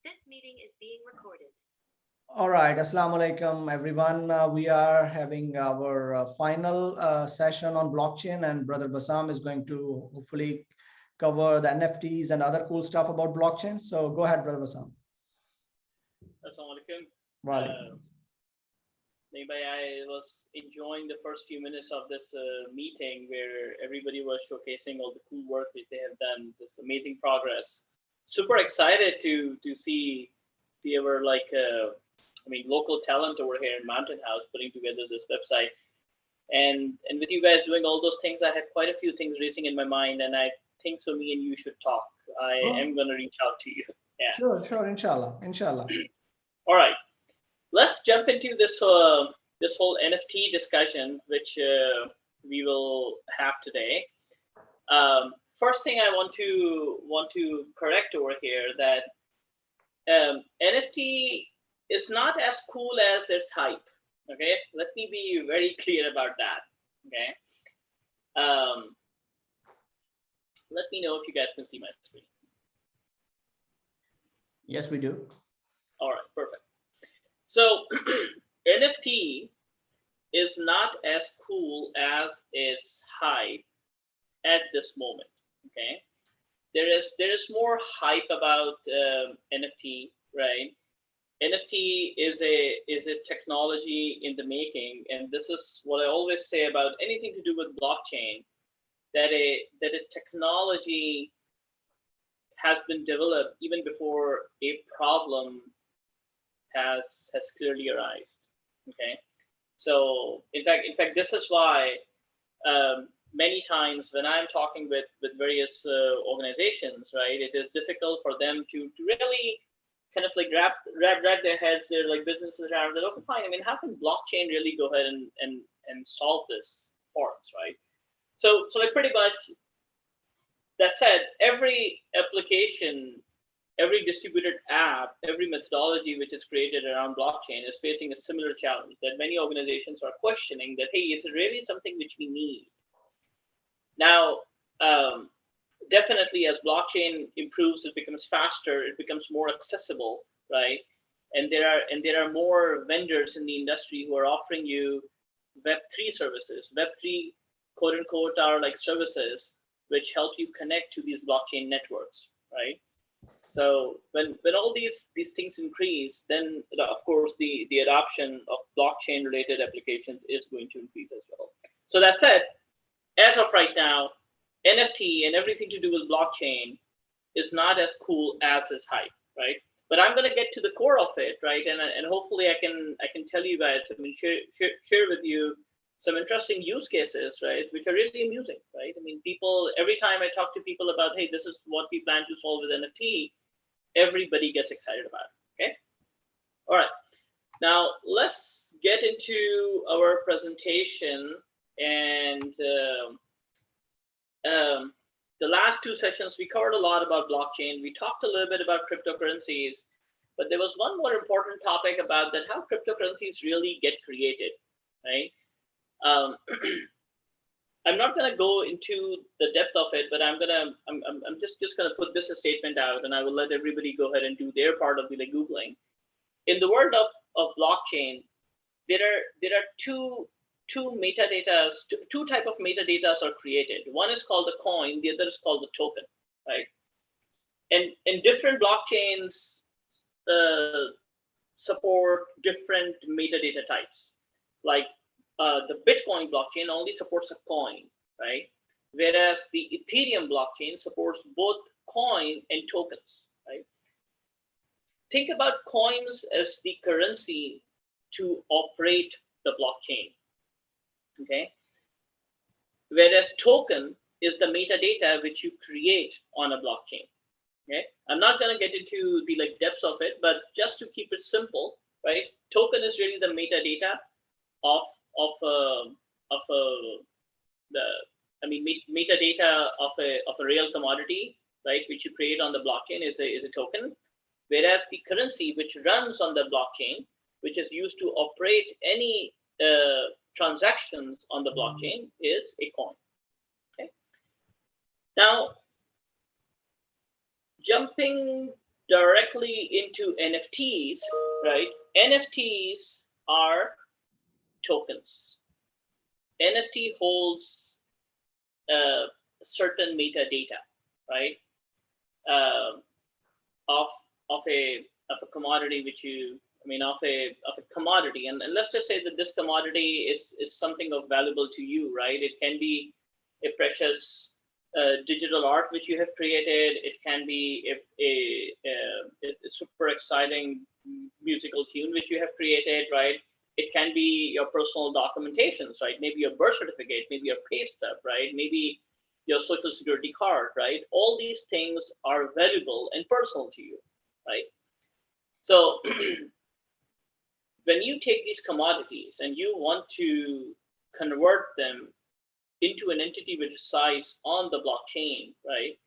This meeting is being recorded. All right, Assalamu alaikum, everyone. We are having our final session on blockchain, and Brother Bassam is going to hopefully cover the NFTs and other cool stuff about blockchain. So go ahead, Brother Bassam. Assalamu alaikum. Walaikum. I was enjoying the first few minutes of this meeting where everybody was showcasing all the cool work that they have done, this amazing progress. Super excited to see our local talent over here in Mountain House putting together this website, and with you guys doing all those things, I had quite a few things racing in my mind, and I think so. Me and you should talk. I am going to reach out to you. Yeah. Sure. Inshallah. All right. Let's jump into this whole NFT discussion, which we will have today. First thing I want to correct over here that NFT is not as cool as its hype. Okay, let me be very clear about that. Okay, let me know if you guys can see my screen. Yes, we do. All right, perfect. So NFT is not as cool as its hype at this moment. Okay, there is more hype about NFT, right? NFT is a technology in the making, and this is what I always say about anything to do with blockchain, that a technology has been developed even before a problem has clearly arisen. Okay, so in fact, this is why many times when I'm talking with various organizations, right, it is difficult for them to really kind of like wrap their heads, their like businesses around that. Okay, fine. I mean, how can blockchain really go ahead and solve this for us, right? So like pretty much that said, every application, every distributed app, every methodology which is created around blockchain is facing a similar challenge that many organizations are questioning that, hey, is it really something which we need? Now, definitely as blockchain improves, it becomes faster, it becomes more accessible, right? And there are more vendors in the industry who are offering you Web3 services. Web3, quote unquote, are like services which help you connect to these blockchain networks, right? So when all these things increase, then of course the adoption of blockchain related applications is going to increase as well. So that said, as of right now, NFT and everything to do with blockchain is not as cool as this hype, right? But I'm going to get to the core of it, right? And hopefully I can tell you guys, I mean, share with you some interesting use cases, right, which are really amusing, right? I mean, people, every time I talk to people about, hey, this is what we plan to solve with NFT, everybody gets excited about it, okay? All right, now let's get into our presentation. And the last two sessions, we covered a lot about blockchain. We talked a little bit about cryptocurrencies, but there was one more important topic about that, how cryptocurrencies really get created, right? I'm not going to go into the depth of it, but I'm just going to put this statement out, and I will let everybody go ahead and do their part of the Googling. In the world of blockchain, there are two metadata, two type of metadata are created. One is called the coin, the other is called the token, right? And different blockchains support different metadata types. Like the Bitcoin blockchain only supports a coin, right? Whereas the Ethereum blockchain supports both coin and tokens, right? Think about coins as the currency to operate the blockchain, okay? Whereas token is the metadata which you create on a blockchain, okay? I'm not going to get into the depths of it, but just to keep it simple, right? Token is really the metadata of metadata of a real commodity, right, which you create on the blockchain is a token, whereas the currency which runs on the blockchain, which is used to operate any transactions on the blockchain, is a coin. Okay. Now, jumping directly into NFTs, right? NFTs are tokens. NFT holds certain metadata, right? Uh, of of a commodity which you, I mean, of a commodity, and let's just say that this commodity is something of valuable to you, right? It can be a precious digital art which you have created. It can be a super exciting musical tune which you have created, right? It can be your personal documentations, right? Maybe your birth certificate, maybe your pay stub, right? Maybe your social security card, right? All these things are valuable and personal to you, right? So when you take these commodities and you want to convert them into an entity with size on the blockchain, right?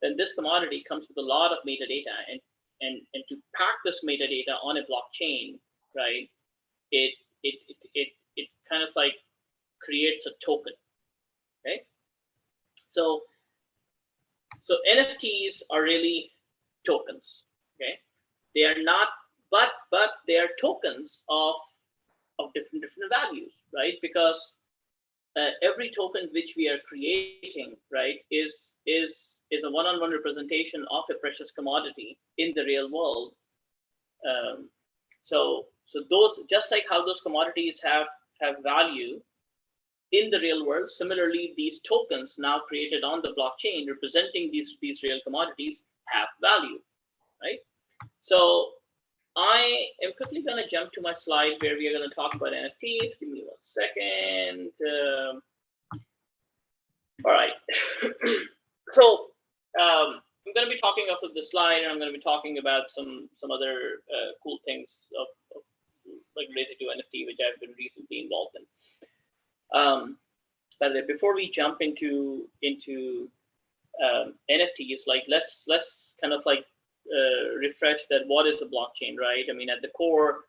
Then this commodity comes with a lot of metadata, and to pack this metadata on a blockchain, right? It it kind of like creates a token, okay? So NFTs are really tokens, okay? They are not, but they are tokens of different values, right? Because every token which we are creating, right, is a one-on-one representation of a precious commodity in the real world. So those, just like how those commodities have value in the real world, similarly these tokens now created on the blockchain representing these real commodities have value, right? So I am quickly going to jump to my slide where we are going to talk about NFTs. Give me 1 second. All right. So I'm going to be talking off of the slide, and I'm going to be talking about some other cool things of like related to NFT, which I've been recently involved in. By the way, before we jump into NFTs, like let's kind of like refresh that what is a blockchain, right? I mean, at the core,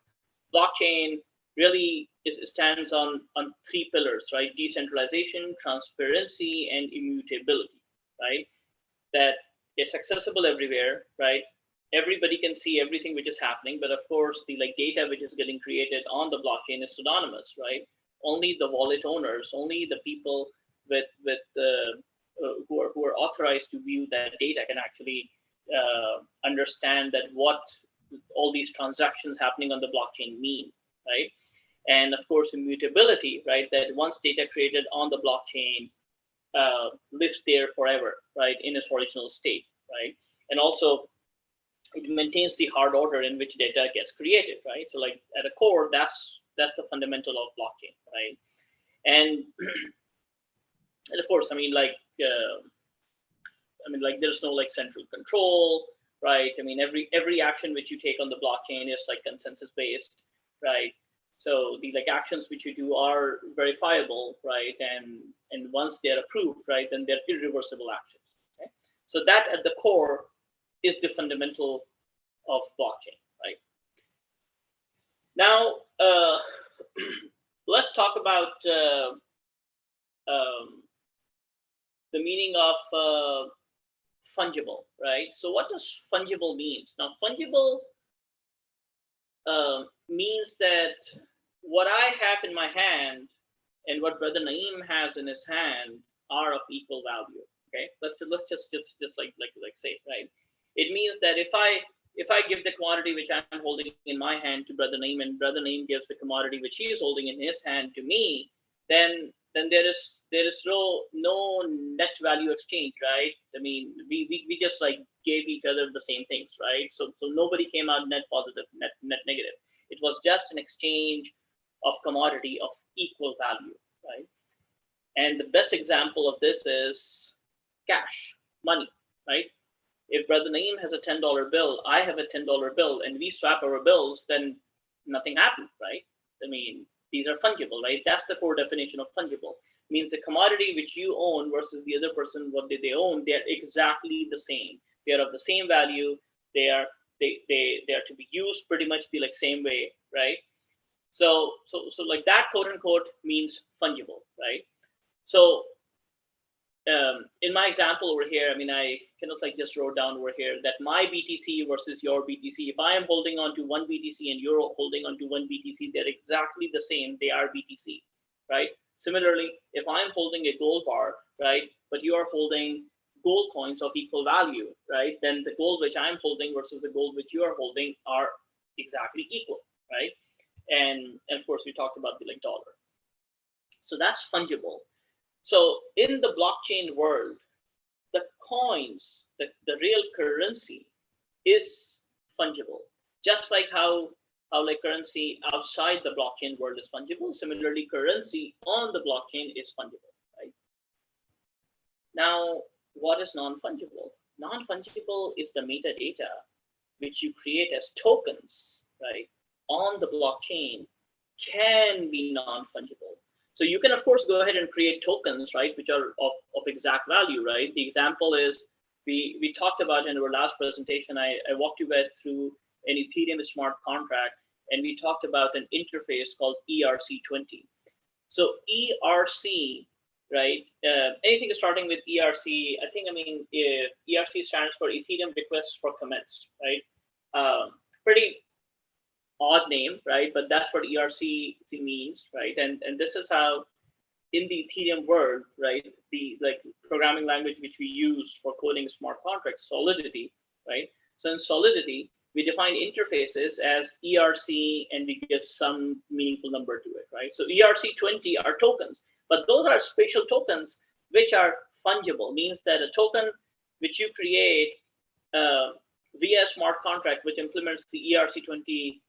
blockchain really stands on 3 pillars, right? Decentralization, transparency, and immutability, right? That is accessible everywhere, right? Everybody can see everything which is happening, but of course the like data which is getting created on the blockchain is pseudonymous, right? Only the wallet owners, only the people with who are authorized to view that data can actually understand that what all these transactions happening on the blockchain mean, right? And of course, immutability, right? That once data created on the blockchain lives there forever, right? In its original state, right? And also, it maintains the hard order in which data gets created, right? So, like at a core, that's the fundamental of blockchain, right? And and of course, I mean, like there's no like central control, right? I mean, every action which you take on the blockchain is like consensus based, right? So the like actions which you do are verifiable, right? And once they're approved, right, then they're irreversible actions. Okay? So that at the core is the fundamental of blockchain, right? Now, let's talk about the meaning of fungible, right? So what does fungible means? Now, fungible means that what I have in my hand and what Brother Naeem has in his hand are of equal value. Okay, let's just like say, right? It means that if I give the commodity which I'm holding in my hand to Brother Naeem, and Brother Naeem gives the commodity which he is holding in his hand to me, then there is no net value exchange, right? I mean, we just like gave each other the same things, right? So nobody came out net positive, net negative. It was just an exchange of commodity of equal value, right? And the best example of this is cash, money, right? If Brother Naeem has a $10 bill, I have a $10 bill, and we swap our bills, then nothing happened, right? I mean, these are fungible, right? That's the core definition of fungible. It means the commodity which you own versus the other person, what did they own? They're exactly the same. They are of the same value. They are to be used pretty much the like same way, right? So like that, quote unquote, means fungible, right? So in my example over here, I mean, I kind of like just wrote down over here that my BTC versus your BTC. If I am holding on to one BTC and you're holding on to one BTC, they're exactly the same. They are BTC, right? Similarly, if I'm holding a gold bar, right, but you are holding gold coins of equal value, right, then the gold which I'm holding versus the gold which you are holding are exactly equal, right? And of course, we talked about the like dollar. So that's fungible. So in the blockchain world, the coins, the real currency is fungible. Just like how like currency outside the blockchain world is fungible, similarly currency on the blockchain is fungible, right? Now, what is non-fungible? Non-fungible is the metadata which you create as tokens, right, on the blockchain can be non-fungible. So you can, of course, go ahead and create tokens, right, which are of exact value, right? The example is we talked about in our last presentation. I walked you guys through an Ethereum smart contract, and we talked about an interface called ERC20. So ERC, right? Anything starting with ERC, I think, I mean, ERC stands for Ethereum Request for Comments, right? Pretty odd name, right? But that's what ERC means, right? And this is how in the Ethereum world, right, the like programming language which we use for coding smart contracts, Solidity, right? So in Solidity, we define interfaces as ERC and we give some meaningful number to it, right? So ERC20 are tokens, but those are special tokens which are fungible, means that a token which you create via smart contract which implements the ERC20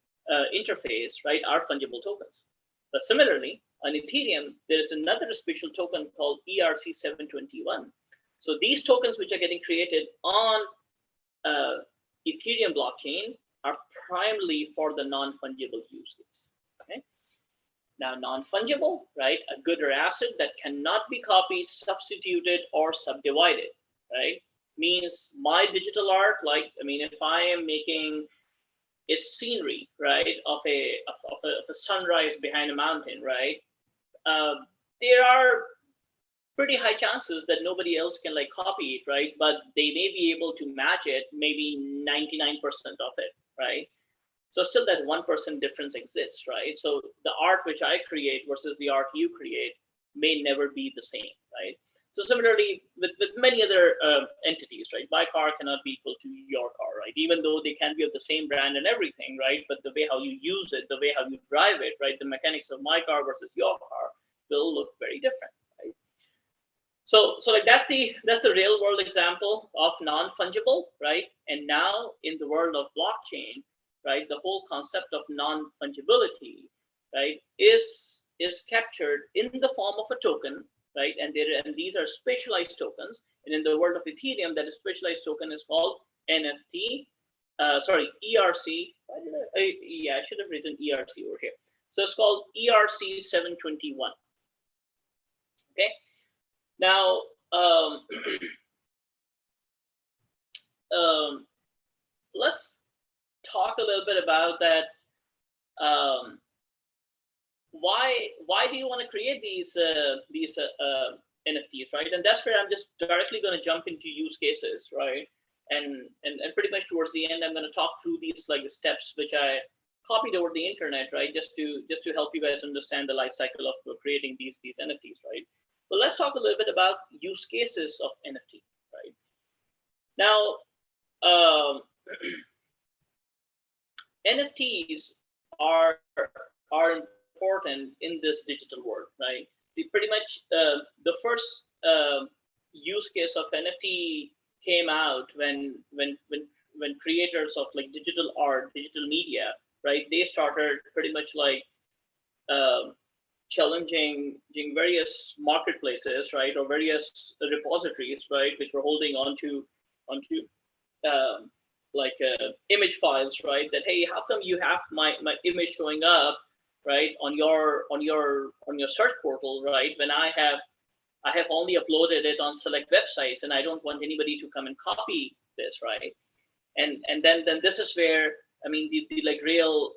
interface, right, are fungible tokens. But similarly, on Ethereum, there is another special token called ERC721. So these tokens which are getting created on Ethereum blockchain are primarily for the non-fungible use case. Okay. Now, non-fungible, right, a good or asset that cannot be copied, substituted, or subdivided, right, means my digital art, like, I mean, if I am making a scenery, right, of a sunrise behind a mountain, right, there are pretty high chances that nobody else can like copy it, right? But they may be able to match it, maybe 99% of it, right? So still that 1% difference exists, right? So the art which I create versus the art you create may never be the same, right? So similarly with many other entities, right? My car cannot be equal to your car, right? Even though they can be of the same brand and everything, right? But the way how you use it, the way how you drive it, right? The mechanics of my car versus your car will look very different. So like that's the real world example of non-fungible, right? And now in the world of blockchain, right, the whole concept of non-fungibility, right, is captured in the form of a token, right? And these are specialized tokens. And in the world of Ethereum, that specialized token is called NFT. Sorry, ERC. I should have written ERC over here. So it's called ERC721. Okay. Now, let's talk a little bit about that. Why do you want to create these NFTs, right? And that's where I'm just directly going to jump into use cases, right? And pretty much towards the end, I'm going to talk through these like steps which I copied over the internet, right? Just to help you guys understand the life cycle of creating these NFTs, right? So let's talk a little bit about use cases of NFT, right? Now, NFTs are important in this digital world, right? Pretty much the first use case of NFT came out when creators of like digital art, digital media, right? They started pretty much like challenging various marketplaces, right, or various repositories, right, which were holding onto image files, right? That hey, how come you have my image showing up, right, on your search portal, right, when I have only uploaded it on select websites and I don't want anybody to come and copy this, right? And then this is where I mean, the like real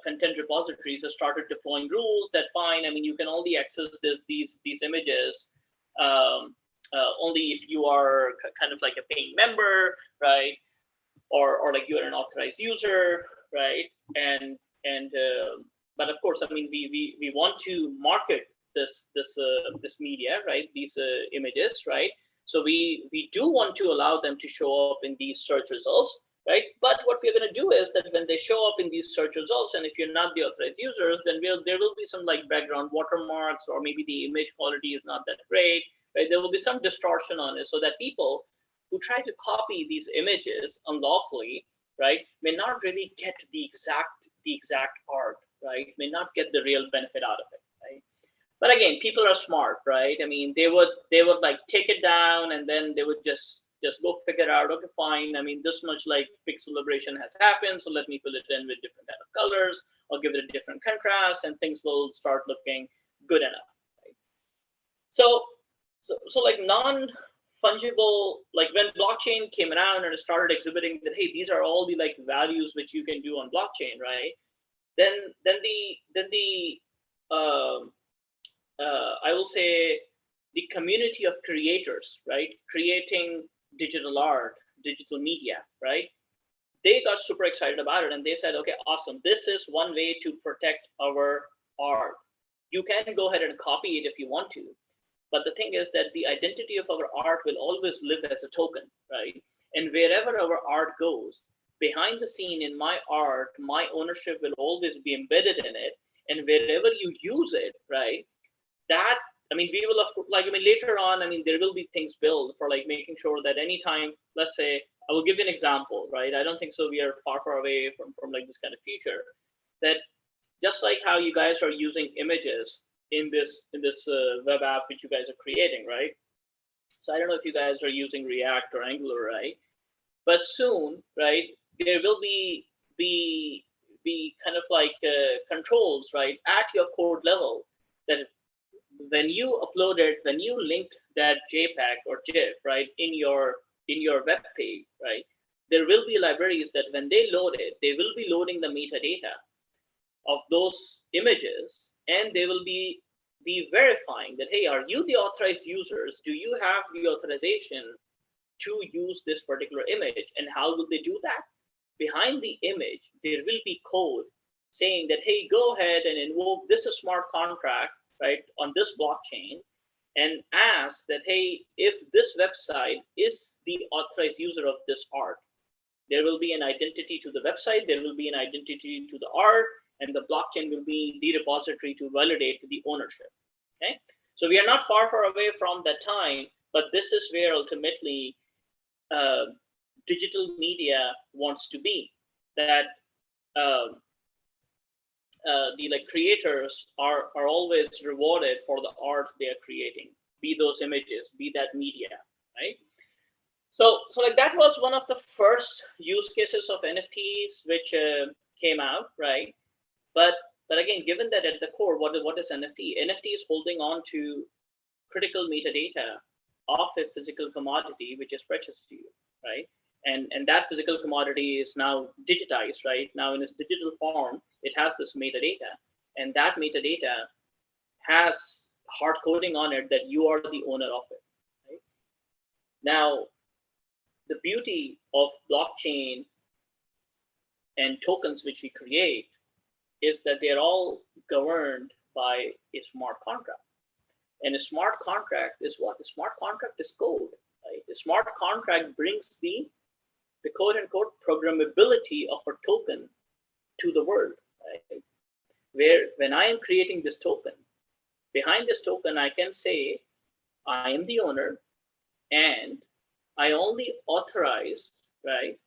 content repositories have started deploying rules that fine. I mean, you can only access these images only if you are kind of like a paying member, right? Or like you're an authorized user, right? And but of course, I mean, we want to market this media, right? These images, right? So we do want to allow them to show up in these search results, right? But what we're going to do is that when they show up in these search results, and if you're not the authorized users, then there will be some like background watermarks, or maybe the image quality is not that great, right? There will be some distortion on it, so that people who try to copy these images unlawfully, right, may not really get the exact art, right? May not get the real benefit out of it, right? But again, people are smart, right? I mean, they would like take it down, and then they would just go figure out, okay, fine. I mean, this much like pixel liberation has happened, so let me fill it in with different kind of colors, or give it a different contrast, and things will start looking good enough, right? So like non-fungible, like when blockchain came around and it started exhibiting that, hey, these are all the like values which you can do on blockchain, right? Then I will say the community of creators, right, creating digital art, digital media, right, they got super excited about it, and they said, okay, awesome, this is one way to protect our art. You can go ahead and copy it if you want to, but the thing is that the identity of our art will always live as a token, right? And wherever our art goes, behind the scene in my art, my ownership will always be embedded in it. And wherever you use it, right, that, I mean, we will, like, I mean, later on, I mean, there will be things built for like making sure that anytime, let's say, I will give you an example, right? I don't think so we are far away from like this kind of future, that just like how you guys are using images in this web app which you guys are creating, right? So I don't know if you guys are using React or Angular, right? But soon, right, there will be kind of like controls, right, at your code level, that when you uploaded, when you linked that JPEG or GIF, right, in your web page, right, there will be libraries that when they load it, they will be loading the metadata of those images, and they will be verifying that, hey, are you the authorized users? Do you have the authorization to use this particular image? And how will they do that? Behind the image, there will be code saying that, hey, go ahead and invoke this smart contract, right, on this blockchain, and ask that, hey, if this website is the authorized user of this art, there will be an identity to the website, there will be an identity to the art, and the blockchain will be the repository to validate the ownership. Okay, so we are not far away from that time, but this is where ultimately digital media wants to be. That the like creators are always rewarded for the art they are creating, be those images, be that media, right? So like that was one of the first use cases of NFTs which came out, right? But again, given that at the core, what is NFT? NFT is holding on to critical metadata of a physical commodity which is precious to you, right? And that physical commodity is now digitized, right? Now in its digital form, it has this metadata, and that metadata has hard coding on it that you are the owner of it, right? Now, the beauty of blockchain and tokens which we create is that they're all governed by a smart contract. And a smart contract is what? A smart contract is code, right? A smart contract brings the quote unquote programmability of a token to the world, right? Where when I am creating this token, behind this token, I can say, I am the owner, and I only authorize, right,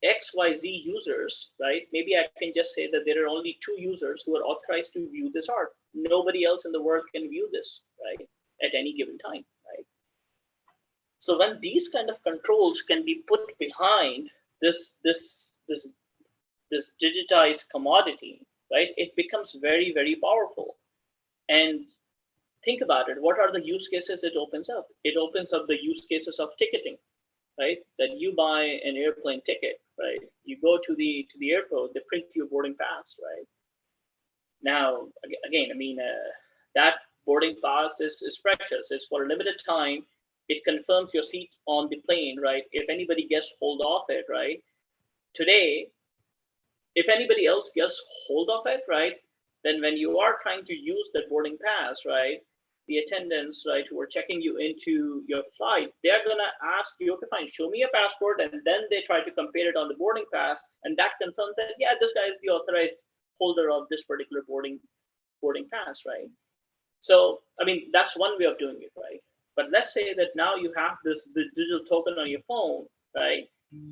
XYZ users, right? Maybe I can just say that there are only 2 users who are authorized to view this art. Nobody else in the world can view this, right, at any given time, right? So when these kind of controls can be put behind this digitized commodity, right, it becomes very, very powerful. And think about it. What are the use cases it opens up? It opens up the use cases of ticketing, right? That you buy an airplane ticket, right? You go to the airport, they print you a boarding pass, right? Now, again, I mean, that boarding pass is precious. It's for a limited time. it confirms your seat on the plane, right? If anybody gets hold of it, right? Today, if anybody else gets hold of it, right, then when you are trying to use that boarding pass, right, the attendants, right, who are checking you into your flight, they're gonna ask you, okay, fine, show me your passport, and then they try to compare it on the boarding pass, and that confirms that, yeah, this guy is the authorized holder of this particular boarding pass, right? So, I mean, that's one way of doing it, right? But let's say that now you have the digital token on your phone, right?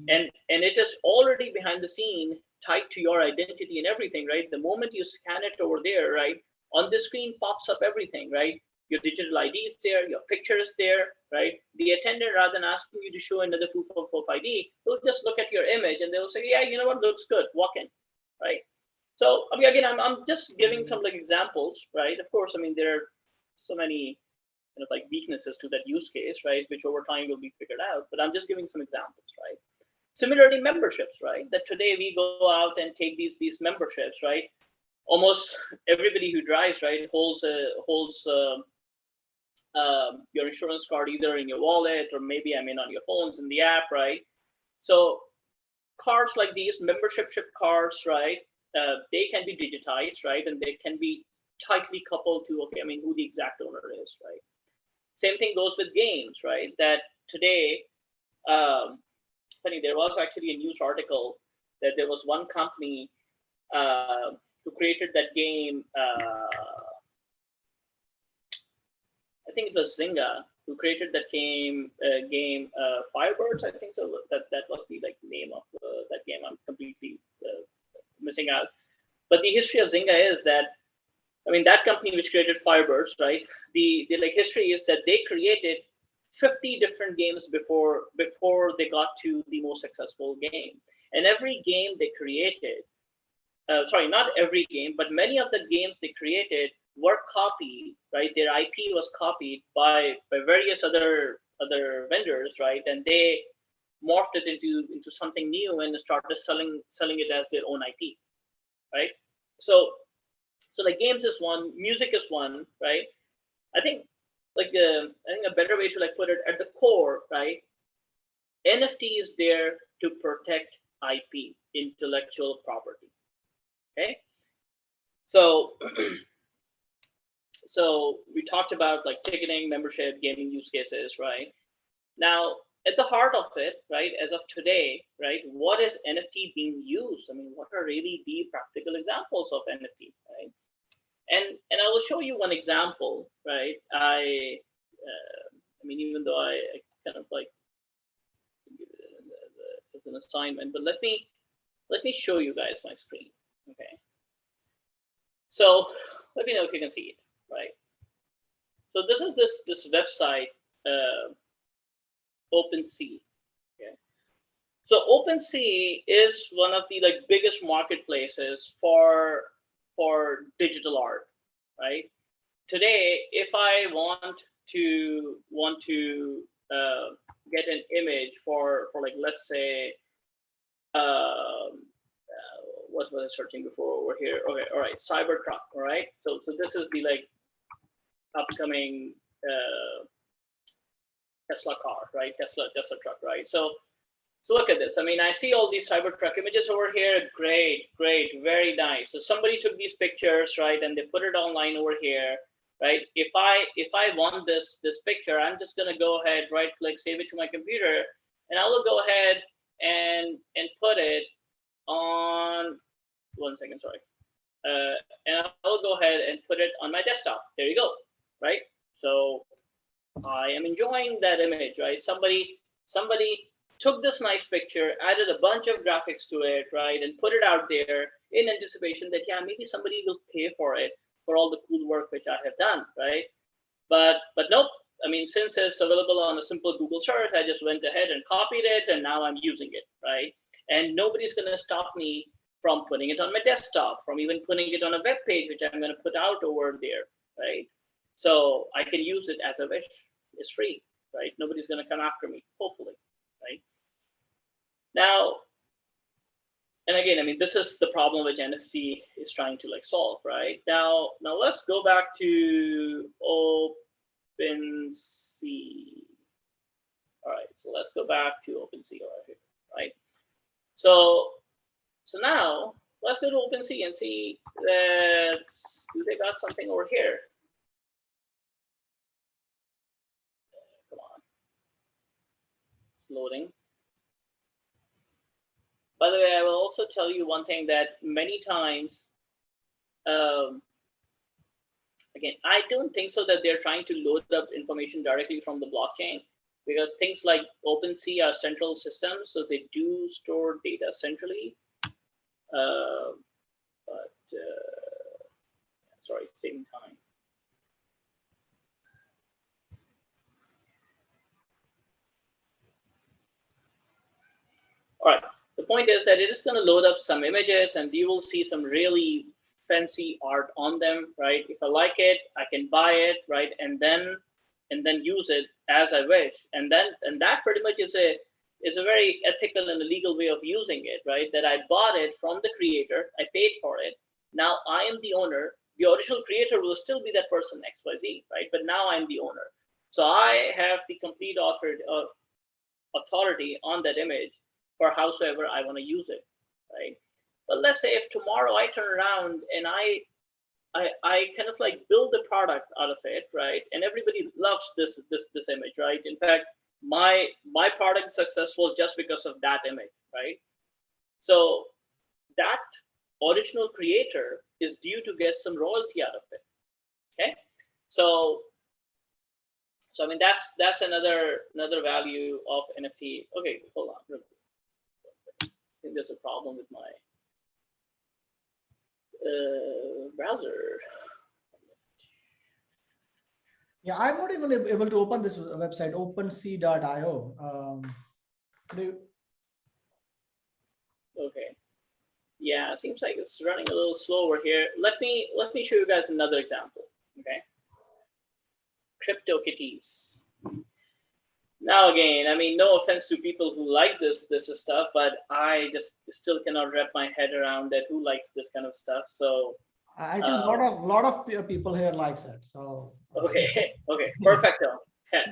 And it is already behind the scene tied to your identity and everything, right? The moment you scan it over there, right, on the screen pops up everything, right? Your digital ID is there, your picture is there, right? The attendant, rather than asking you to show another proof of ID, they'll just look at your image and they'll say, yeah, you know what, looks good, walk in, right? So I mean, again, I'm just giving some like examples, right? Of course, I mean, there are so many kind of like weaknesses to that use case, right? Which over time will be figured out, but I'm just giving some examples, right? Similarly, memberships, right? That today we go out and take these memberships, right? Almost everybody who drives, right, holds your insurance card either in your wallet or maybe, I mean, on your phones in the app, right? So cards like these membership cards, right? They can be digitized, right? And they can be tightly coupled to, okay, I mean, who the exact owner is, right? Same thing goes with games, right? That today, funny, there was actually a news article that there was one company who created that game. I think it was Zynga who created that game. Firebirds, I think so. That was the like name of that game. I'm completely missing out. But the history of Zynga is that, I mean, that company which created Firebirds, right? The like history is that they created 50 different games before they got to the most successful game. And every game they created, sorry, not every game, but many of the games they created were copied, right? Their IP was copied by various other vendors, right? And they morphed it into something new and started selling it as their own IP, right? So like games is one, music is one, right? I think like I think a better way to like put it at the core, right? NFT is there to protect IP, intellectual property. Okay, so so we talked about like ticketing, membership, gaming use cases, right? Now, at the heart of it, right, as of today, right, what is NFT being used? I mean, what are really the practical examples of NFT, right? And I will show you one example, right? I mean, even though I kind of like as an assignment, but let me show you guys my screen, okay? So let me know if you can see it, right? So this is this website, OpenSea. Okay. So OpenSea is one of the like biggest marketplaces for digital art, right? Today, if I want to get an image for like, let's say, what was I searching before over here? Okay, all right, Cybertruck, all right. So this is the like upcoming Tesla car, right? Tesla truck, right? So look at this. I mean, I see all these Cybertruck images over here. Great, very nice. So somebody took these pictures, right, and they put it online over here, right? If I want this picture, I'm just gonna go ahead, right click, save it to my computer, and I will go ahead and put it on. One second, sorry. And I'll go ahead and put it on my desktop. There you go, right? So I am enjoying that image, right? Somebody took this nice picture, added a bunch of graphics to it, right, and put it out there in anticipation that, yeah, maybe somebody will pay for it for all the cool work which I have done, right? But nope. I mean, since it's available on a simple Google search, I just went ahead and copied it, and now I'm using it, right? And nobody's going to stop me from putting it on my desktop, from even putting it on a web page, which I'm going to put out over there, right? So I can use it as I wish. It's free, right? Nobody's going to come after me, hopefully, right? Now, and again, I mean, this is the problem which NFT is trying to like solve, right? Now let's go back to OpenSea. All right, so let's go back to OpenSea over here, right? So now let's go to OpenSea and see that they got something over here. Come on, it's loading. By the way, I will also tell you one thing that many times, again, I don't think so that they're trying to load up information directly from the blockchain, because things like OpenSea are central systems, so they do store data centrally. Sorry, saving time. All right, the point is that it is going to load up some images, and you will see some really fancy art on them, right? If I like it, I can buy it, right? And then use it as I wish. And that pretty much is a very ethical and a legal way of using it, right? That I bought it from the creator, I paid for it. Now I am the owner. The original creator will still be that person XYZ, right? But now I'm the owner. So I have the complete authority on that image for howsoever I want to use it, right? But let's say if tomorrow I turn around and I kind of like build a product out of it, right? And everybody loves this image, right? In fact, my product is successful just because of that image, right? So that original creator is due to get some royalty out of it. Okay, so I mean that's another value of NFT. Okay, hold on. I think there's a problem with my browser. Yeah, I'm not even able to open this website, OpenSea.io. Okay. Yeah, it seems like it's running a little slow over here. Let me show you guys another example. Okay. CryptoKitties. Now again, I mean, no offense to people who like this stuff, but I just still cannot wrap my head around that who likes this kind of stuff. So I think a lot of people here likes it. So okay, perfecto.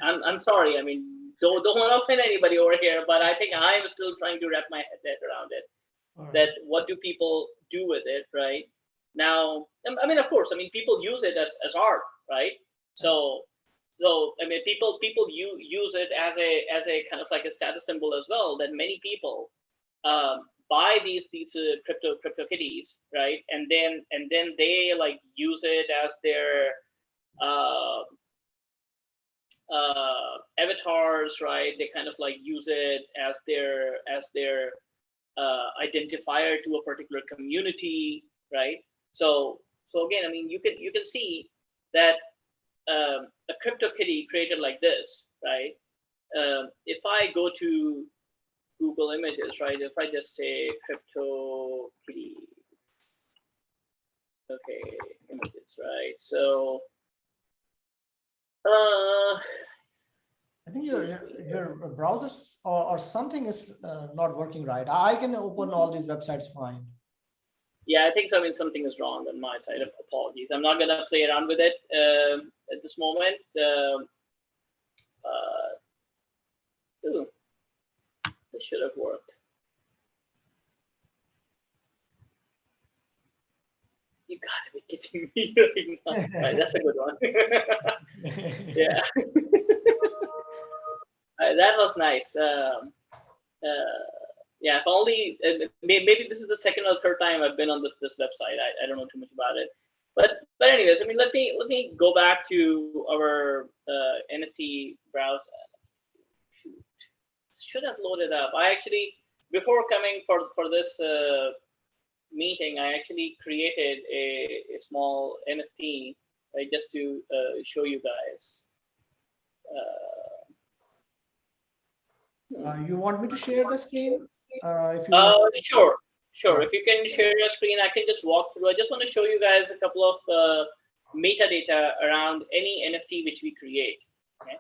I'm sorry. I mean, don't want to offend anybody over here, but I think I'm still trying to wrap my head around it. Right. That what do people do with it, right? Now, I mean, of course, I mean, people use it as art, right? So I mean, people use it as a kind of like a status symbol as well. That many people buy these CryptoKitties, right? And then they like use it as their avatars, right? They kind of like use it as their identifier to a particular community, right? So again, I mean, you can see that a CryptoKitty created like this, right? If I go to Google Images, right? If I just say CryptoKitty, okay, images, right? So I think your browser or something is not working right. I can open all these websites fine. Yeah, I think so. I mean, something is wrong on my side. Apologies. I'm not gonna play around with it at this moment. Ooh, this should have worked. You gotta be kidding me right now. Right, that's a good one. Yeah. That was nice. Yeah, if only maybe this is the second or third time I've been on this website. I don't know too much about it, but anyways, I mean, let me go back to our NFT browser. Should have loaded up. I actually, before coming for this meeting, I actually created a small NFT, right, just to show you guys. You want me to share the screen? If you want. Sure. If you can share your screen, I can just walk through. I just want to show you guys a couple of metadata around any NFT which we create. Okay.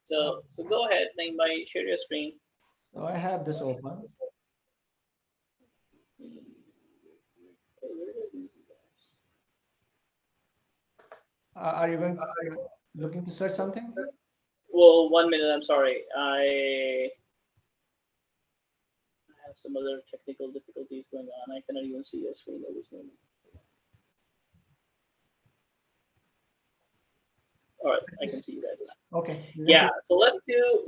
So go ahead, Naeem, share your screen. So I have this open. Are you looking to search something? Well, 1 minute. I'm sorry. I have some other technical difficulties going on. I cannot even see your screen at this moment. All right, I can see you guys now. Okay. Yeah. So let's do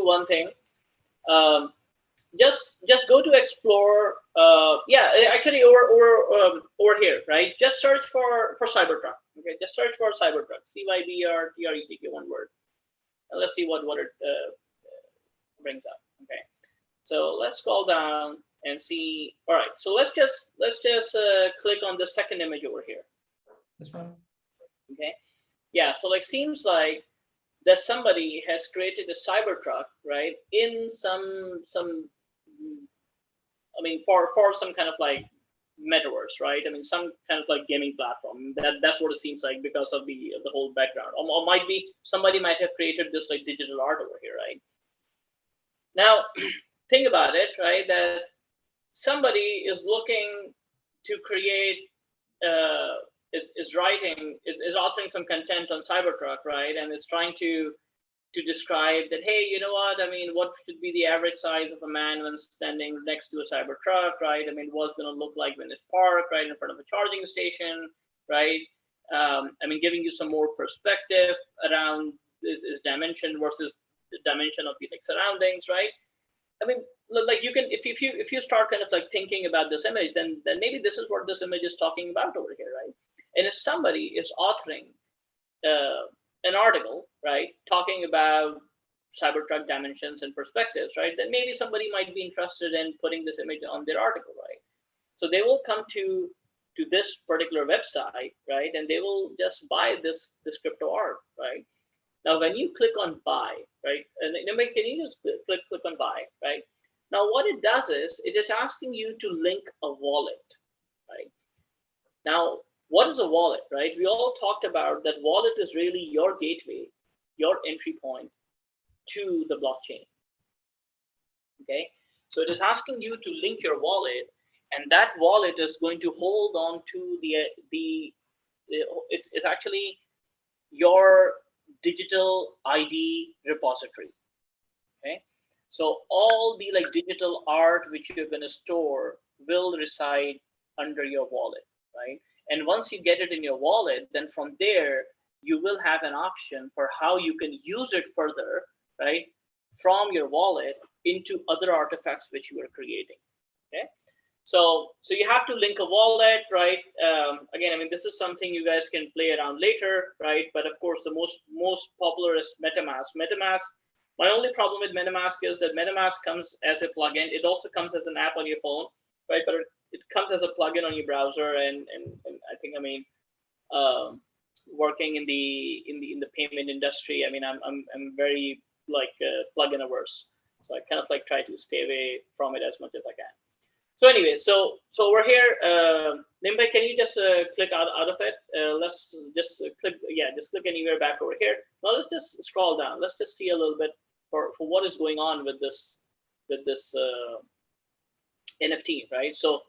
one thing. Um, just go to explore. Yeah, actually, over here, right? Just search for Cybertruck. Okay, just search for Cybertruck. CYBRTRUCK, one word, and let's see what it brings up. Okay, so let's scroll down and see. All right, so let's just click on the second image over here. This one. Okay, yeah. So like seems like that somebody has created a Cybertruck, right? In some I mean, for some kind of like metaverse, right? I mean, some kind of like gaming platform. That's what it seems like because of the whole background. Or might be somebody might have created this like digital art over here, right? Now, think about it, right? That somebody is looking to create, is writing, is authoring some content on Cybertruck, right? And is trying to describe that, hey, you know what? I mean, what should be the average size of a man when standing next to a Cybertruck, right? I mean, what's going to look like when it's parked, right, in front of a charging station, right? I mean, giving you some more perspective around is dimension versus the dimension of the like surroundings, right? I mean, like you can, if you start kind of like thinking about this image, then maybe this is what this image is talking about over here, right? And if somebody is authoring an article, right, talking about Cybertruck dimensions and perspectives, right, then maybe somebody might be interested in putting this image on their article, right? So they will come to this particular website, right, and they will just buy this crypto art, right? Now, when you click on buy, right, and can you just click on buy, right? Now, what it does is it is asking you to link a wallet, right? Now, what is a wallet, right? We all talked about that wallet is really your gateway, your entry point to the blockchain. Okay, so it is asking you to link your wallet, and that wallet is going to hold on to it's actually your digital ID repository. Okay, so all the like digital art which you're going to store will reside under your wallet, right? And once you get it in your wallet, then from there you will have an option for how you can use it further, right, from your wallet into other artifacts which you are creating. Okay, so you have to link a wallet, right? Again, I mean, this is something you guys can play around later, right? But of course, the most popular is MetaMask. My only problem with MetaMask is that MetaMask comes as a plugin. It also comes as an app on your phone, right? But it comes as a plugin on your browser, and I think, I mean, working in the payment industry, I mean, I'm very like plugin averse, so I kind of like try to stay away from it as much as I can. So anyway, so over here, Nimbai, can you just click out of it? Let's just click, yeah, just click anywhere back over here. Now let's just scroll down. Let's just see a little bit for what is going on with this NFT, right? So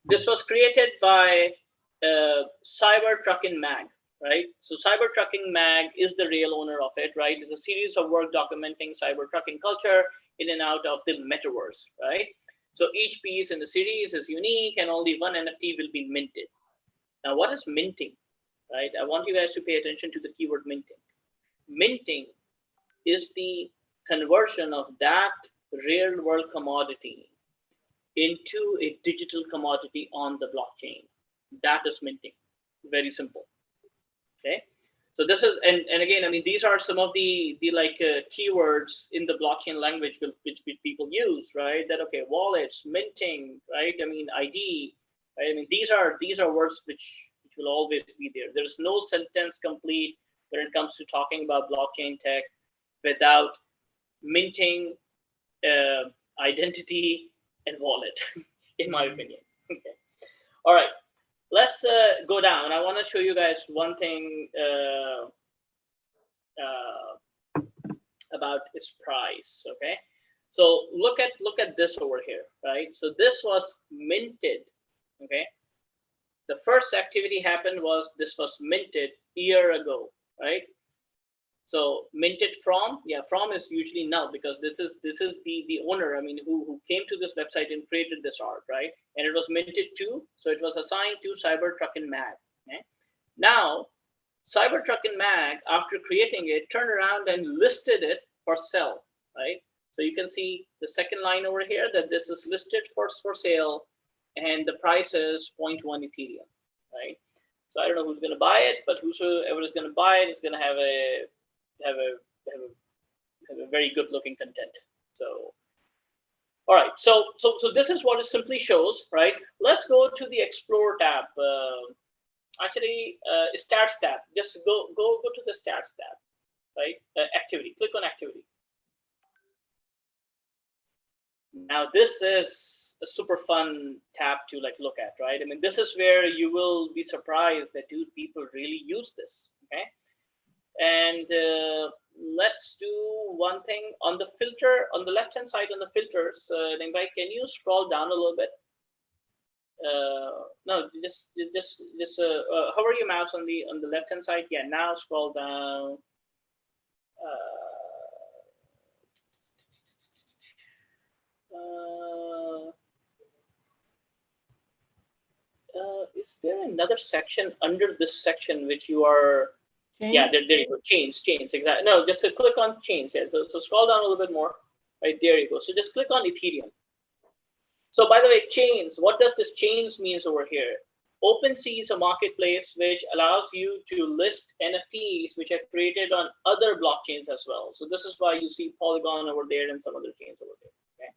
this was created by Cybertrucking Mag, right? So Cybertrucking Mag is the real owner of it, right? It's a series of work documenting cybertrucking culture in and out of the metaverse, right? So each piece in the series is unique and only one NFT will be minted. Now, what is minting, right? I want you guys to pay attention to the keyword minting. Minting is the conversion of that real world commodity into a digital commodity on the blockchain. That is minting. Very simple. Okay. So this is, and again, I mean, these are some of the like keywords in the blockchain language which people use, right? That, okay, wallets, minting, right? I mean, ID, right? I mean, these are words which will always be there. There is no sentence complete when it comes to talking about blockchain tech without minting, identity, and wallet, in my opinion. Okay. All right. Let's go down. I want to show you guys one thing about its price. Okay, so look at this over here, right? So this was minted. Okay, the first activity happened was this was minted a year ago, right? So minted from, yeah, from is usually null because this is the owner. I mean, who came to this website and created this art, right? And it was minted to, so it was assigned to Cybertruck and Mag. Okay? Now, Cybertruck and Mag, after creating it, turned around and listed it for sale, right? So you can see the second line over here that this is listed for sale, and the price is 0.1 Ethereum, right? So I don't know who's going to buy it, but whosoever is going to buy it is going to have a very good looking content. So, all right. So this is what it simply shows, right? Let's go to the Explore tab. Actually, Stats tab. Just go to the Stats tab, right? Activity. Click on Activity. Now this is a super fun tab to like look at, right? I mean, this is where you will be surprised that dude, people really use this. Okay. And let's do one thing on the filter, on the left hand side on the filters. Nimbai, can you scroll down a little bit? No, just hover your mouse on the left hand side. Yeah, now scroll down. Is there another section under this section which you are? Chains? Yeah, there you go. Chains, exactly. No, just click on chains. Yeah, so scroll down a little bit more. Right, there you go. So just click on Ethereum. So by the way, chains, what does this chains means over here? OpenSea is a marketplace which allows you to list NFTs which are created on other blockchains as well. So this is why you see Polygon over there and some other chains over there. Okay.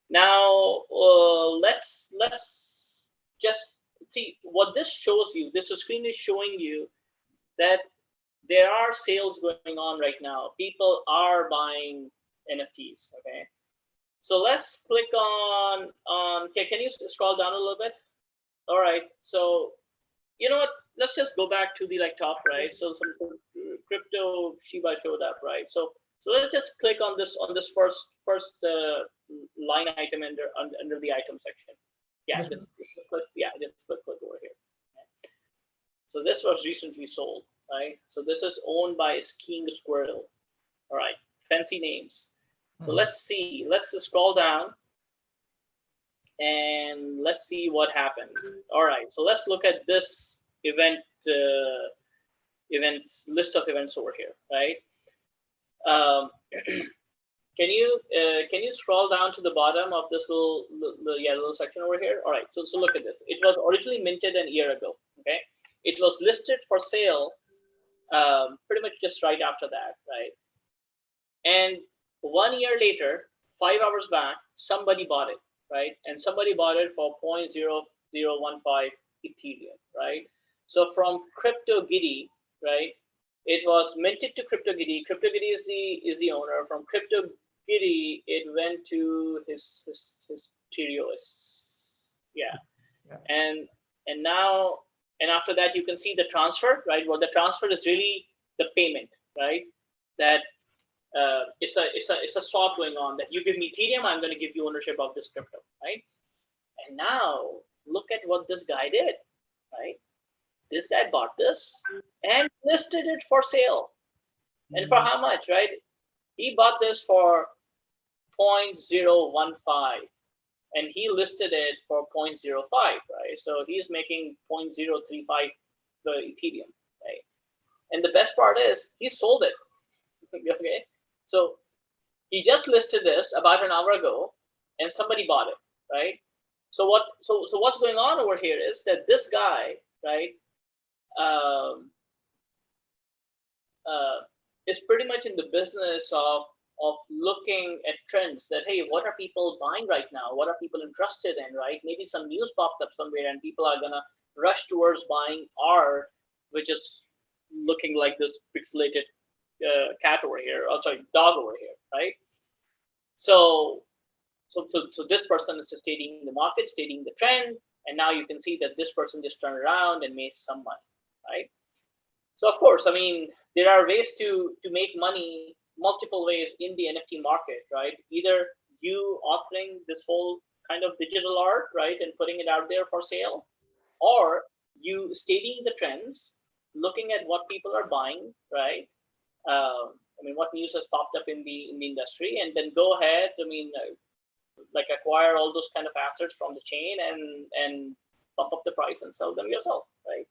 Now let's just see what this shows you. This screen is showing you that there are sales going on right now. People are buying NFTs. Okay. So let's click on okay, can you scroll down a little bit? All right. So you know what? Let's just go back to the like top right. So some crypto Shiba showed up, right? So let's just click on this first line item under the item section. Yeah, just click. Yeah, just click over here. Okay. So this was recently sold, right? So this is owned by Skiing Squirrel. All right, fancy names. So let's see. Let's just scroll down, and let's see what happened. All right. So let's look at this event list of events over here, right? Can you scroll down to the bottom of this little section over here? All right. So look at this. It was originally minted a year ago. Okay. It was listed for sale pretty much just right after that, right? And 1 year later, 5 hours back, somebody bought it, right? And somebody bought it for 0.0015 Ethereum, right? So from CryptoGitty, right? It was minted to CryptoGitty. CryptoGitty is the owner. From CryptoGitty, it went to his Terios. Yeah. And now after that, you can see the transfer, right? Well, the transfer is really the payment, right? That it's a swap going on that you give me Ethereum, I'm going to give you ownership of this crypto, right? And now look at what this guy did, right? This guy bought this and listed it for sale. And for how much, right? He bought this for 0.015 and he listed it for 0.05, right? So he's making 0.035 the Ethereum, right? And the best part is he sold it. Okay. So he just listed this about an hour ago and somebody bought it, right? So what's going on over here is that this guy, right, is pretty much in the business of looking at trends that, hey, what are people buying right now? What are people interested in, right? Maybe some news popped up somewhere and people are gonna rush towards buying art, which is looking like this pixelated cat over here, or sorry, dog over here, right? So this person is stating the market, stating the trend, and now you can see that this person just turned around and made some money, right? So of course, I mean, there are ways to make money, multiple ways in the NFT market, right? Either you authoring this whole kind of digital art, right, and putting it out there for sale, or you stating the trends, looking at what people are buying, right, what news has popped up in the industry, and then go ahead. Like acquire all those kind of assets from the chain and bump up the price and sell them yourself, right?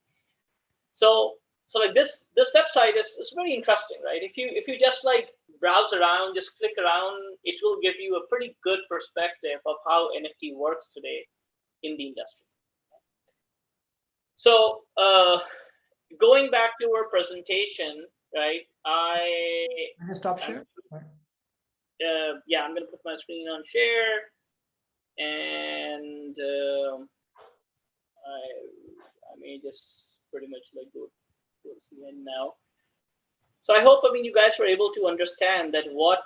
So like this website is very interesting, right? If you just like browse around, just click around, it will give you a pretty good perspective of how NFT works today in the industry. So going back to our presentation, right? Can I stop share? Yeah, I'm gonna put my screen on share, and I may just pretty much like go towards the end now. So I hope you guys were able to understand that what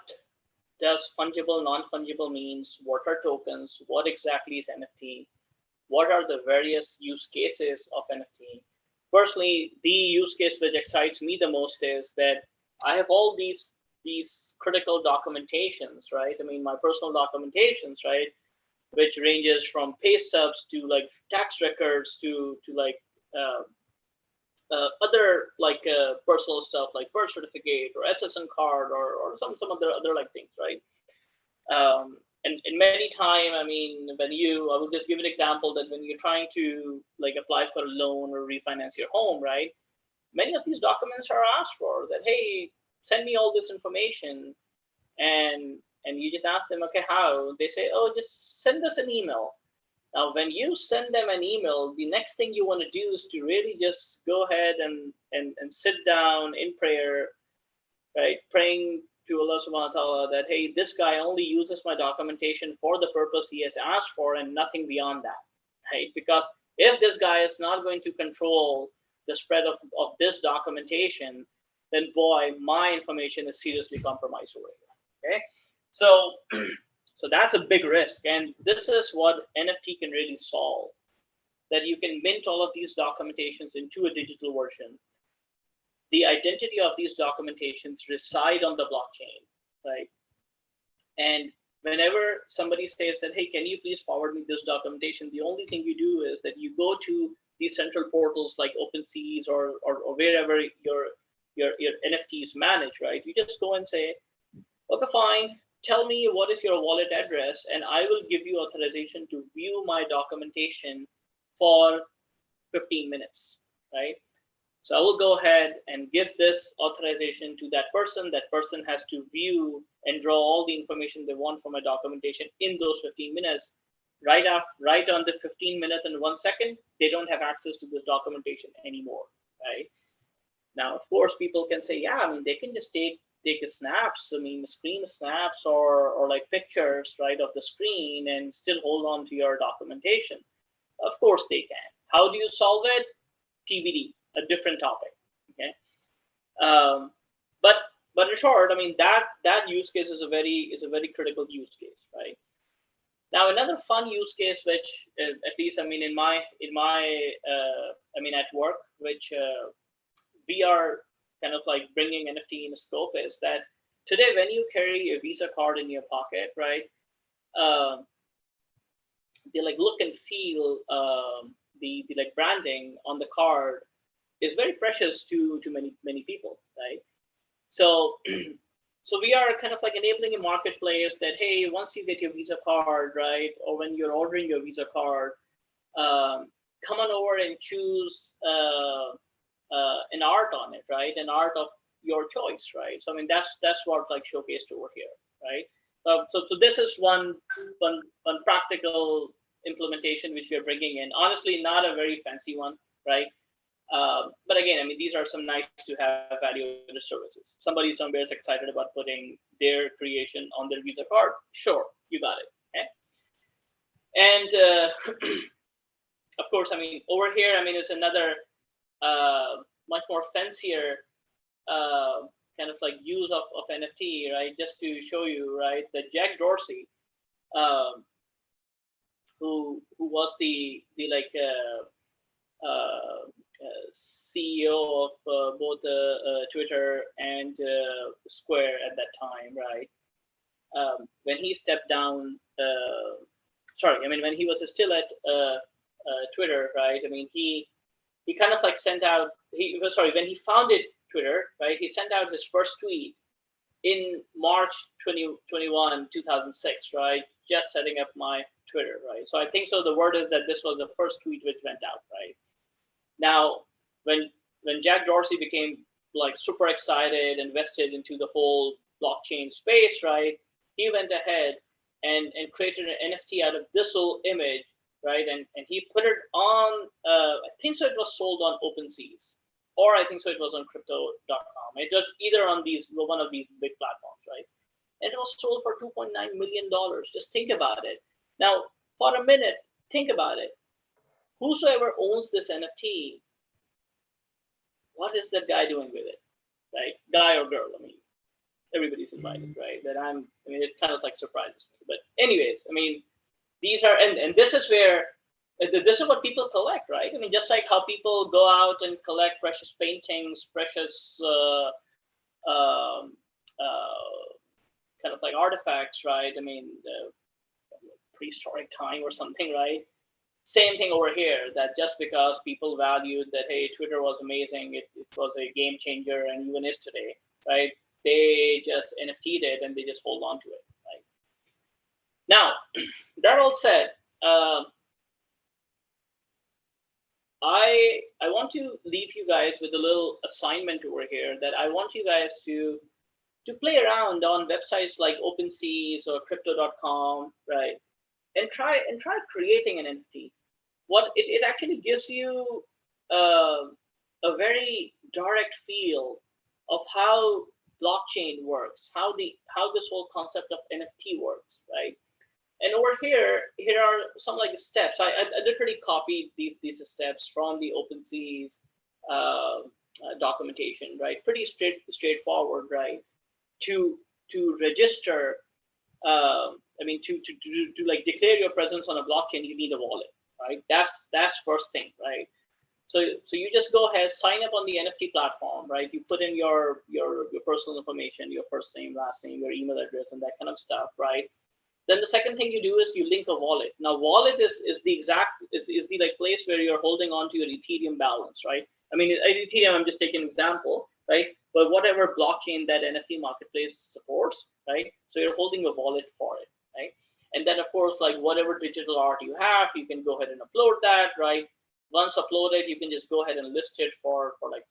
does fungible, non-fungible means, what are tokens, what exactly is NFT, what are the various use cases of NFT. Personally, the use case which excites me the most is that I have all these critical documentations, right? My personal documentations, right, which ranges from pay stubs to like tax records to like other like personal stuff like birth certificate or SSN card or some other like things, right? And many time, I will just give an example that when you're trying to like apply for a loan or refinance your home, right? Many of these documents are asked for that, hey, send me all this information. And you just ask them, okay, how? They say, oh, just send us an email. Now, when you send them an email, the next thing you want to do is to really just go ahead and sit down in prayer, right? Praying to Allah subhanahu wa ta'ala that, hey, this guy only uses my documentation for the purpose he has asked for and nothing beyond that, right? Because if this guy is not going to control the spread of this documentation, then boy, my information is seriously compromised over here, okay? So that's a big risk. And this is what NFT can really solve, that you can mint all of these documentations into a digital version. The identity of these documentations reside on the blockchain, right? And whenever somebody says that, hey, can you please forward me this documentation? The only thing you do is that you go to these central portals like OpenSeas or wherever your NFTs manage, right? You just go and say, okay, fine. Tell me what is your wallet address, and I will give you authorization to view my documentation for 15 minutes, right? So I will go ahead and give this authorization to that person. That person has to view and draw all the information they want from my documentation in those 15 minutes. Right on the 15 minutes and 1 second, they don't have access to this documentation anymore, right? Now, of course, people can say, yeah, they can just take snaps, screen snaps or like pictures, right, of the screen and still hold on to your documentation. Of course they can. How do you solve it? TBD, a different topic, okay? But in short, that use case is a very critical use case, right? Now, another fun use case, which at least in my at work, which we are kind of like bringing NFT in scope, is that today when you carry a Visa card in your pocket, right, the like look and feel, the like branding on the card is very precious to many people, right? So so we are kind of like enabling a marketplace that, hey, once you get your Visa card, right, or when you're ordering your Visa card, come on over and choose an art on it, right? An art of your choice, right? So that's what like showcased over here, right? So this is one practical implementation which we are bringing in. Honestly, not a very fancy one, right? But again, these are some nice to have value-added services. Somebody somewhere is excited about putting their creation on their Visa card. Sure, you got it. Okay. And of course, over here, is another much more fancier kind of like use of NFT, right? Just to show you, right, that Jack Dorsey, who was the like CEO of both Twitter and Square at that time, right? When he stepped down, when he was still at Twitter, right? He kind of like sent out. When he founded Twitter, right? He sent out his first tweet in March 2021, 2006, right? Just setting up my Twitter, right? So I think so. The word is that this was the first tweet which went out, right? Now, when Jack Dorsey became like super excited, invested into the whole blockchain space, right? He went ahead and created an NFT out of this little image, right? And he put it on, I think so it was sold on OpenSeas, or I think so it was on crypto.com. It was either on one of these big platforms, right? And it was sold for $2.9 million. Just think about it. Now, for a minute, think about it. Whosoever owns this NFT, what is that guy doing with it, right? Guy or girl, I mean, everybody's invited, right? I mean, it kind of like surprises me. But anyways, I mean, these are, and this is where, this is what people collect, right? I mean, just like how people go out and collect precious paintings, precious kind of like artifacts, right? I mean, prehistoric time or something, right? Same thing over here, that just because people valued that, hey, Twitter was amazing, it was a game changer and even is today, right? They just NFT'd it and they just hold on to it, right? Now, that all said, I want to leave you guys with a little assignment over here, that I want you guys to play around on websites like OpenSeas or crypto.com, right? And try creating an NFT. What it actually gives you a very direct feel of how blockchain works, how this whole concept of NFT works, right? And over here are some like steps. I literally copied these steps from the OpenSea's documentation, right? Pretty straightforward, right? To register, I mean, to like declare your presence on a blockchain, you need a wallet, right? That's first thing, right? So you just go ahead, sign up on the NFT platform, right? You put in your personal information, your first name, last name, your email address, and that kind of stuff, right? Then the second thing you do is you link a wallet. Now, wallet is the like place where you're holding on to your Ethereum balance, right? I mean, Ethereum, I'm just taking an example, right? But whatever blockchain that NFT marketplace supports, right? So you're holding a wallet for it, right? And then, of course, like whatever digital art you have, you can go ahead and upload that, right? Once uploaded, you can just go ahead and list it for like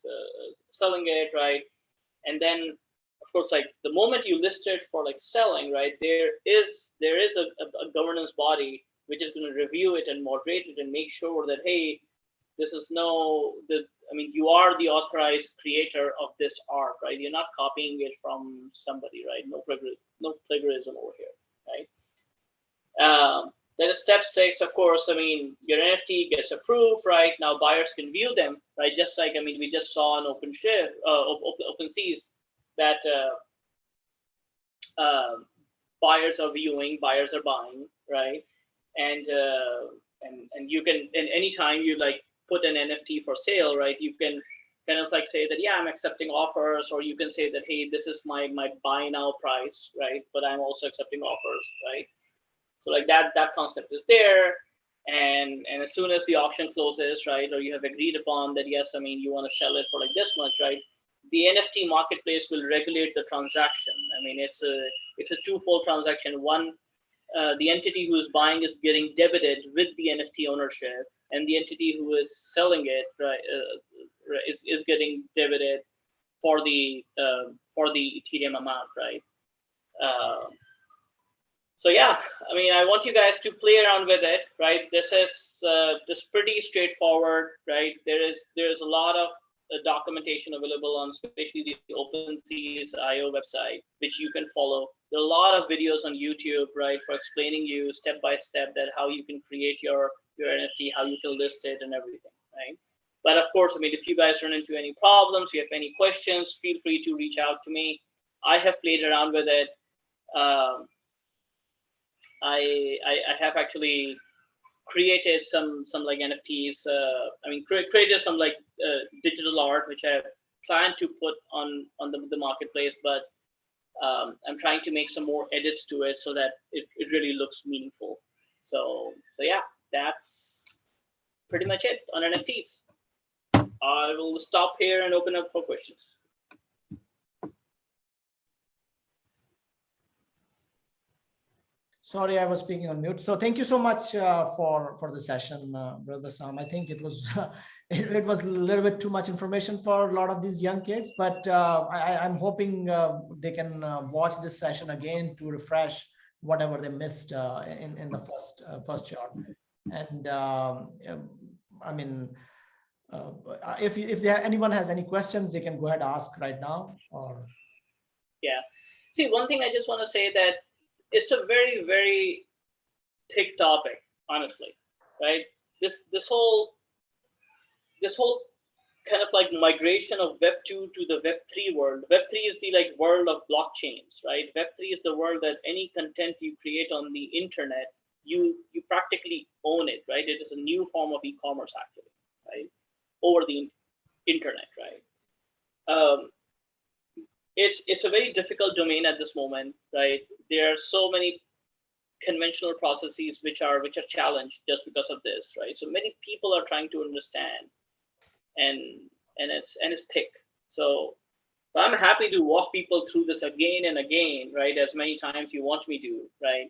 selling it, right? And then, of course, like the moment you list it for like selling, right, there is a governance body which is going to review it and moderate it and make sure that, hey, this is I mean, you are the authorized creator of this art, right? You're not copying it from somebody, right? No plagiarism over here, right? Then step 6, of course, I mean, your NFT gets approved, right? Now buyers can view them, right? Just like, I mean, we just saw on OpenSeas that buyers are viewing, buyers are buying, right? And you can, and anytime you like put an NFT for sale, right? You can kind of like say that, yeah, I'm accepting offers, or you can say that, hey, this is my buy now price, right? But I'm also accepting offers, right? So like that concept is there. And as soon as the auction closes, right, or you have agreed upon that, yes, I mean, you want to sell it for like this much, right? The NFT marketplace will regulate the transaction. I mean, it's a twofold transaction. One, the entity who is buying is getting debited with the NFT ownership, and the entity who is selling it, right, is getting debited for the Ethereum amount, right? So yeah, I mean, I want you guys to play around with it, right? This is just pretty straightforward, right? There's a lot of documentation available on, especially the OpenSea's IO website, which you can follow. There are a lot of videos on YouTube, right, for explaining you step by step that how you can create your NFT, how you can list it, and everything, right? But of course, I mean, if you guys run into any problems, you have any questions, feel free to reach out to me. I have played around with it. I have actually created some like NFTs. I mean, created some like digital art, which I plan to put on the marketplace, but I'm trying to make some more edits to it so that it really looks meaningful. So yeah, that's pretty much it on NFTs. I will stop here and open up for questions. Sorry, I was speaking on mute. So thank you so much for the session, Brother Sam. I think it was it was a little bit too much information for a lot of these young kids, but I'm hoping they can watch this session again to refresh whatever they missed in the first shot. And I mean, if anyone has any questions, they can go ahead and ask right now. Or Yeah. See, one thing I just want to say that it's a very, very thick topic, honestly, right? This whole kind of like migration of Web 2 to the Web 3 world. Web 3 is the like world of blockchains, right? Web 3 is the world that any content you create on the internet, you practically own it, right? It is a new form of e-commerce actually, right? Over the internet, right? It's a very difficult domain at this moment, right? There are so many conventional processes which are challenged just because of this, right? So many people are trying to understand, and it's thick. So I'm happy to walk people through this again and again, right? As many times you want me to, right?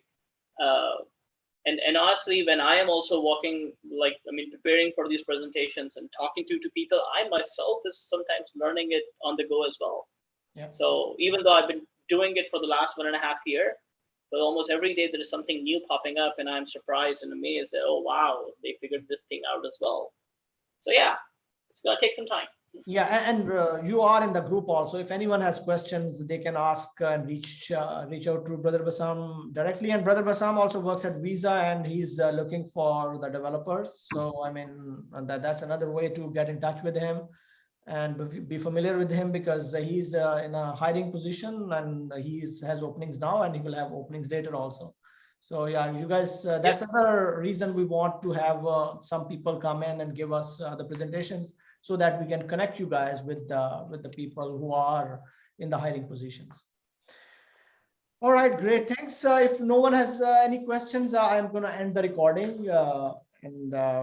And honestly, when I am also walking, like, I mean, preparing for these presentations and talking to people, I myself is sometimes learning it on the go as well. yeah. So even though I've been doing it for the last 1.5 years, but almost every day there is something new popping up, and I'm surprised and amazed that, oh wow, they figured this thing out as well. So yeah, it's gonna take some time. Yeah, and you are in the group also. If anyone has questions, they can ask and reach out to Brother Basam directly. And Brother Basam also works at Visa, and he's looking for the developers. So I mean, that's another way to get in touch with him and be familiar with him, because he's in a hiring position, and he has openings now, and he will have openings later also. So yeah, you guys, that's another reason we want to have some people come in and give us the presentations, so that we can connect you guys with the people who are in the hiring positions. All right, great. Thanks. If no one has any questions, I'm going to end the recording. And